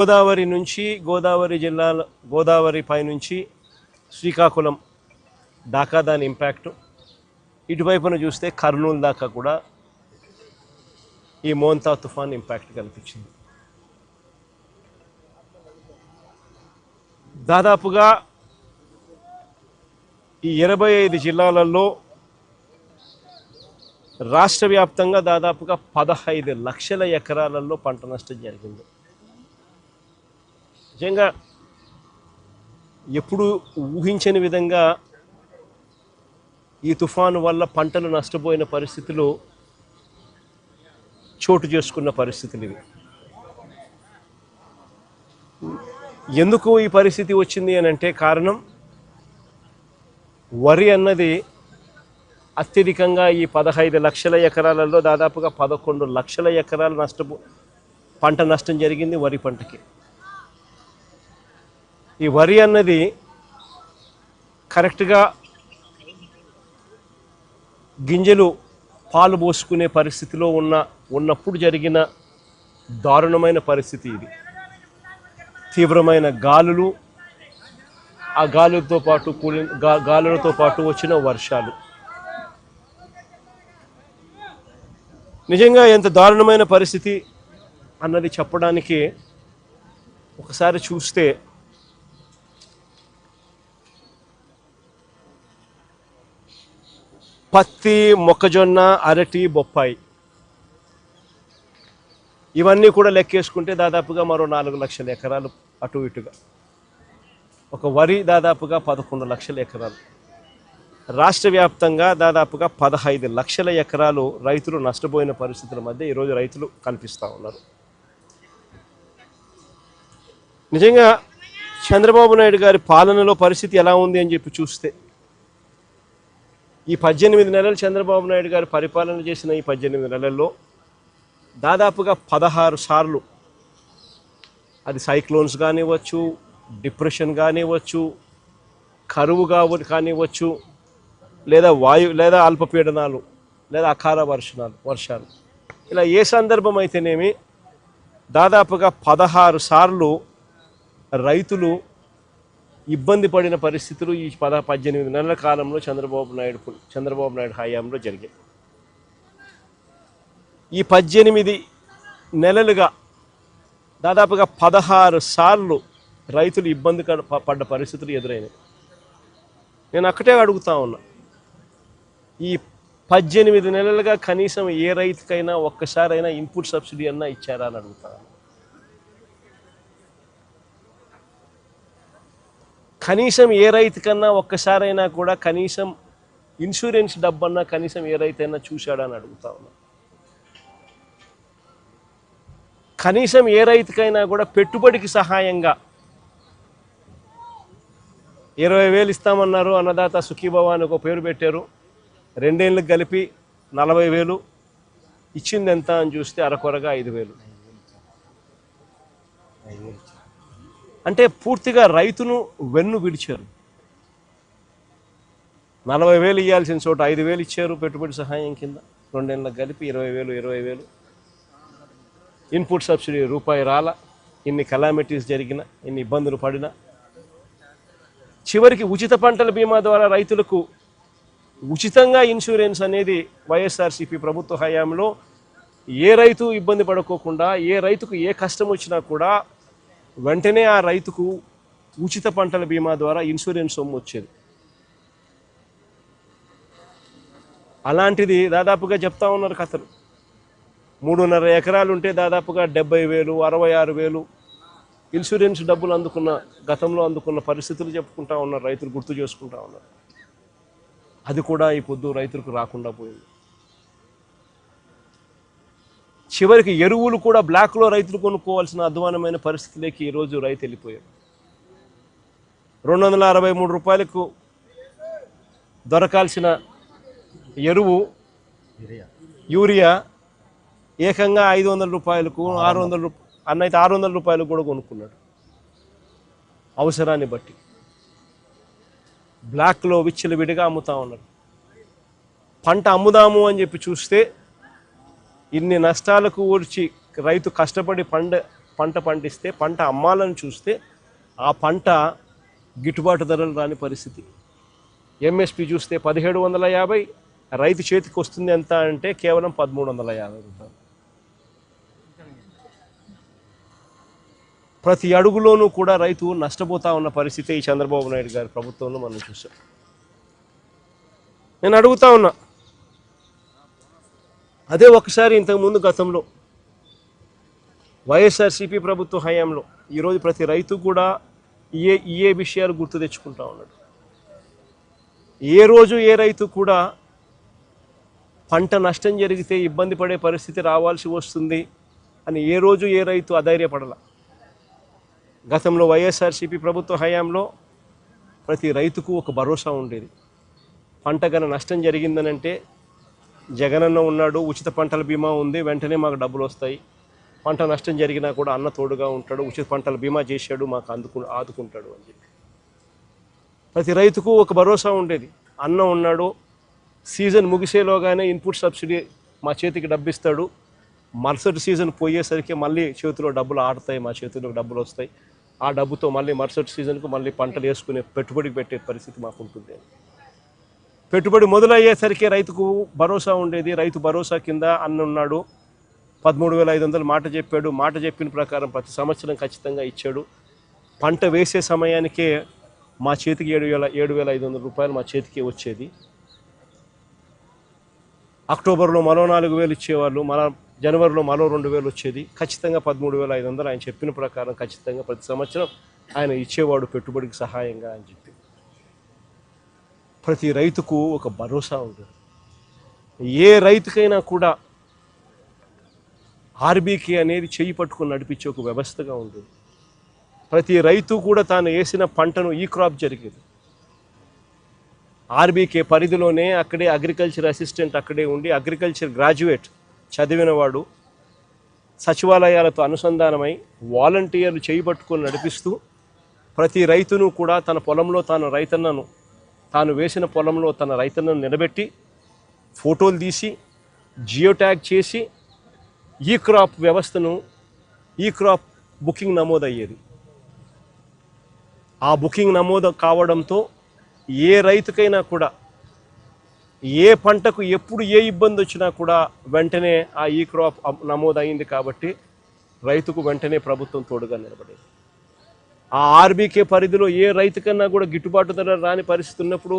గోదావరి నుంచి గోదావరి జిల్లాల గోదావరి పై నుంచి శ్రీకాకుళం దాకా దాని ఇంపాక్ట్, ఇటువైపున చూస్తే కర్నూలు దాకా కూడా ఈ మోంతా తుఫాన్ ఇంపాక్ట్ కనిపించింది. దాదాపుగా ఈ 25 జిల్లాలలో రాష్ట్ర వ్యాప్తంగా దాదాపుగా 15 లక్షల ఎకరాలలో పంట నష్టం జరిగింది. నిజంగా ఎప్పుడు ఊహించని విధంగా ఈ తుఫాను వల్ల పంటలు నష్టపోయిన పరిస్థితులు చోటు చేసుకున్న పరిస్థితులు ఇవి. ఎందుకు ఈ పరిస్థితి వచ్చింది అని అంటే కారణం, వరి అన్నది అత్యధికంగా ఈ 15 లక్షల ఎకరాలలో దాదాపుగా 11 లక్షల ఎకరాల పంట నష్టం జరిగింది వరి పంటకి. ఈ వరి అన్నది కరెక్ట్గా గింజలు పాలు పోసుకునే పరిస్థితిలో ఉన్నప్పుడు జరిగిన దారుణమైన పరిస్థితి ఇది. తీవ్రమైన గాలులు, ఆ గాలులతో పాటు వచ్చిన వర్షాలు, నిజంగా ఎంత దారుణమైన పరిస్థితి అన్నది చెప్పడానికి ఒకసారి చూస్తే పత్తి, మొక్కజొన్న, అరటి, బొప్పాయి ఇవన్నీ కూడా లెక్కేసుకుంటే దాదాపుగా మరో 4 లక్షల ఎకరాలు అటు ఇటుగా. ఒక వరి దాదాపుగా 11 లక్షల ఎకరాలు. రాష్ట్ర వ్యాప్తంగా దాదాపుగా 15 లక్షల ఎకరాలు రైతులు నష్టపోయిన పరిస్థితుల మధ్య ఈరోజు రైతులు కనిపిస్తూ ఉన్నారు. నిజంగా చంద్రబాబు నాయుడు గారి పాలనలో పరిస్థితి ఎలా ఉంది అని చెప్పి చూస్తే, ఈ 18 నెలలు చంద్రబాబు నాయుడు గారు పరిపాలన చేసిన ఈ 18 నెలల్లో దాదాపుగా 16 సార్లు అది సైక్లోన్స్ కానివ్వచ్చు, డిప్రెషన్ కానివ్వచ్చు, కరువు కానివ్వచ్చు, లేదా అల్పపీడనాలు, లేదా అకాల వర్షాలు, ఇలా ఏ సందర్భం అయితేనేమి దాదాపుగా 16 సార్లు రైతులు ఇబ్బంది పడిన పరిస్థితులు ఈ 18 నెలల కాలంలో చంద్రబాబు నాయుడు హయాంలో జరిగాయి. ఈ 18 నెలలుగా దాదాపుగా 16 సార్లు రైతులు ఇబ్బంది పడ్డ పరిస్థితులు ఎదురైనాయి. నేను అక్కడే అడుగుతా ఉన్నా, ఈ 18 నెలలుగా కనీసం ఏ రైతుకైనా ఒక్కసారైనా ఇన్పుట్ సబ్సిడీ అన్నా ఇచ్చారా అని అడుగుతా. కనీసం ఏ రైతుకన్నా ఒక్కసారైనా కూడా కనీసం ఇన్సూరెన్స్ డబ్బన్నా కనీసం ఏ రైతైనా చూశాడా అని అడుగుతా ఉన్నా. కనీసం ఏ రైతుకైనా కూడా పెట్టుబడికి సహాయంగా 20,000 ఇస్తామన్నారు, అన్నదాత సుఖీభవ అని ఒక పేరు పెట్టారు. 2 ఏళ్ళకి కలిపి 40,000 ఇచ్చింది ఎంత అని చూస్తే అరకొరగా 5,000. అంటే పూర్తిగా రైతును వెన్ను విడిచారు. 40,000 ఇవ్వాల్సిన చోట 5,000 ఇచ్చారు పెట్టుబడి సహాయం కింద. 2 ఏళ్ళకి కలిపి 20,000. ఇన్పుట్ సబ్సిడీ రూపాయి రాల. ఇన్ని కలామిటీస్ జరిగిన, ఇన్ని ఇబ్బందులు పడినా చివరికి ఉచిత పంటల బీమా ద్వారా రైతులకు ఉచితంగా ఇన్సూరెన్స్ అనేది వైఎస్ఆర్సీపీ ప్రభుత్వ హయాంలో ఏ రైతు ఇబ్బంది పడుకోకుండా, ఏ రైతుకు ఏ కష్టం వచ్చినా కూడా వెంటనే ఆ రైతుకు ఉచిత పంటల బీమా ద్వారా ఇన్సూరెన్స్ సొమ్ము వచ్చేది. అలాంటిది దాదాపుగా చెప్తా ఉన్నారు కథలు. 3.5 ఎకరాలు ఉంటే దాదాపుగా 70,000, 66,000 ఇన్సూరెన్స్ డబ్బులు గతంలో అందుకున్న పరిస్థితులు చెప్పుకుంటా ఉన్నారు, రైతులు గుర్తు చేసుకుంటా ఉన్నారు. అది కూడా ఈ పొద్దు రైతులకు రాకుండా పోయింది. చివరికి ఎరువులు కూడా బ్లాక్లో రైతులు కొనుక్కోవాల్సిన అధ్వానమైన పరిస్థితిలోకి ఈరోజు రైతు వెళ్ళిపోయారు. 263 రూపాయలకు దొరకాల్సిన ఎరువు యూరియా ఏకంగా 500 రూపాయలకు, 600 అన్నైతే 600 రూపాయలకు కూడా కొనుక్కున్నాడు అవసరాన్ని బట్టి. బ్లాక్లో విచ్చలవిడిగా అమ్ముతా ఉన్నారు. పంట అమ్ముదాము అని చెప్పి చూస్తే ఇన్ని నష్టాలకు ఊర్చి రైతు కష్టపడి పంట పండిస్తే పంట అమ్మాలని చూస్తే ఆ పంట గిట్టుబాటు ధరలు రాని పరిస్థితి. ఎంఎస్పి చూస్తే 1750, రైతు చేతికి వస్తుంది ఎంత అంటే కేవలం 1350 రూపాయలు. ప్రతి అడుగులోనూ కూడా రైతు నష్టపోతా ఉన్న పరిస్థితి ఈ చంద్రబాబు నాయుడు గారి ప్రభుత్వంలో మనం చూసాం. నేను అడుగుతా ఉన్నా, అదే ఒకసారి ఇంతకుముందు గతంలో వైఎస్ఆర్సీపీ ప్రభుత్వ హయాంలో ఈరోజు ప్రతి రైతు కూడా ఏ విషయాలు గుర్తు తెచ్చుకుంటా ఉన్నాడు. ఏ రోజు ఏ రైతు కూడా పంట నష్టం జరిగితే ఇబ్బంది పడే పరిస్థితి రావాల్సి వస్తుంది అని ఏ రోజు ఏ రైతు అధైర్యపడాల. గతంలో వైఎస్ఆర్సీపీ ప్రభుత్వ హయాంలో ప్రతి రైతుకు ఒక భరోసా ఉండేది. పంట గన నష్టం జరిగిందనంటే జగనన్న ఉన్నాడు, ఉచిత పంటల బీమా ఉంది, వెంటనే మాకు డబ్బులు వస్తాయి. పంట నష్టం జరిగినా కూడా అన్న తోడుగా ఉంటాడు, ఉచిత పంటల బీమా చేశాడు, మాకు ఆదుకుంటాడు అని చెప్పి ప్రతి రైతుకు ఒక భరోసా ఉండేది. అన్న ఉన్నాడు, సీజన్ ముగిసేలోగానే ఇన్పుట్ సబ్సిడీ మా చేతికి డబ్బిస్తాడు, మరుసటి సీజన్ పోయేసరికి మళ్ళీ చేతిలో డబ్బులు ఆడతాయి, మా చేతిలో డబ్బులు వస్తాయి, ఆ డబ్బుతో మళ్ళీ మరుసటి సీజన్కు మళ్ళీ పంటలు వేసుకునే పెట్టుబడికి పెట్టే పరిస్థితి మాకు ఉంటుంది. పెట్టుబడి మొదలయ్యేసరికి రైతుకు భరోసా ఉండేది. రైతు భరోసా కింద అన్న ఉన్నాడు, 13,500 మాట చెప్పాడు. మాట చెప్పిన ప్రకారం ప్రతి సంవత్సరం ఖచ్చితంగా ఇచ్చాడు. పంట వేసే సమయానికే మా చేతికి 7,500 రూపాయలు మా చేతికి వచ్చేది. అక్టోబర్లో మరో 4,000 ఇచ్చేవాళ్ళు, జనవరిలో మరో 2,000 వచ్చేది. ఖచ్చితంగా 13,500 ఆయన చెప్పిన ప్రకారం ఖచ్చితంగా ప్రతి సంవత్సరం ఆయన ఇచ్చేవాడు పెట్టుబడికి సహాయంగా అని చెప్పి ప్రతి రైతుకు ఒక భరోసా ఉంటుంది. ఏ రైతుకైనా కూడా ఆర్బీకే అనేది చెయ్యి పట్టుకొని నడిపించే ఒక వ్యవస్థగా ఉంటుంది. ప్రతి రైతు కూడా తాను వేసిన పంటను ఈ క్రాప్ జరిగేది. ఆర్బీకే పరిధిలోనే అక్కడే అగ్రికల్చర్ అసిస్టెంట్ అక్కడే ఉండి అగ్రికల్చర్ గ్రాడ్యుయేట్ చదివినవాడు సచివాలయాలతో అనుసంధానమై వాలంటీర్లు చేయి పట్టుకొని నడిపిస్తూ ప్రతి రైతును కూడా తన పొలంలో తాను వేసిన పొలంలో తన రైతన్నను నిలబెట్టి ఫోటోలు తీసి జియో ట్యాగ్ చేసి ఈ క్రాప్ వ్యవస్థను ఈ క్రాప్ బుకింగ్ నమోదయ్యేది. ఆ బుకింగ్ నమోదు కావడంతో ఏ రైతుకైనా కూడా ఏ పంటకు ఎప్పుడు ఏ ఇబ్బంది వచ్చినా కూడా వెంటనే ఆ ఈ క్రాప్ నమోదైంది కాబట్టి రైతుకు వెంటనే ప్రభుత్వం తోడుగా నిలబడేది. ఆ ఆర్బీకే పరిధిలో ఏ రైతుకన్నా కూడా గిట్టుబాటు ధర రాని పరిస్థితి ఉన్నప్పుడు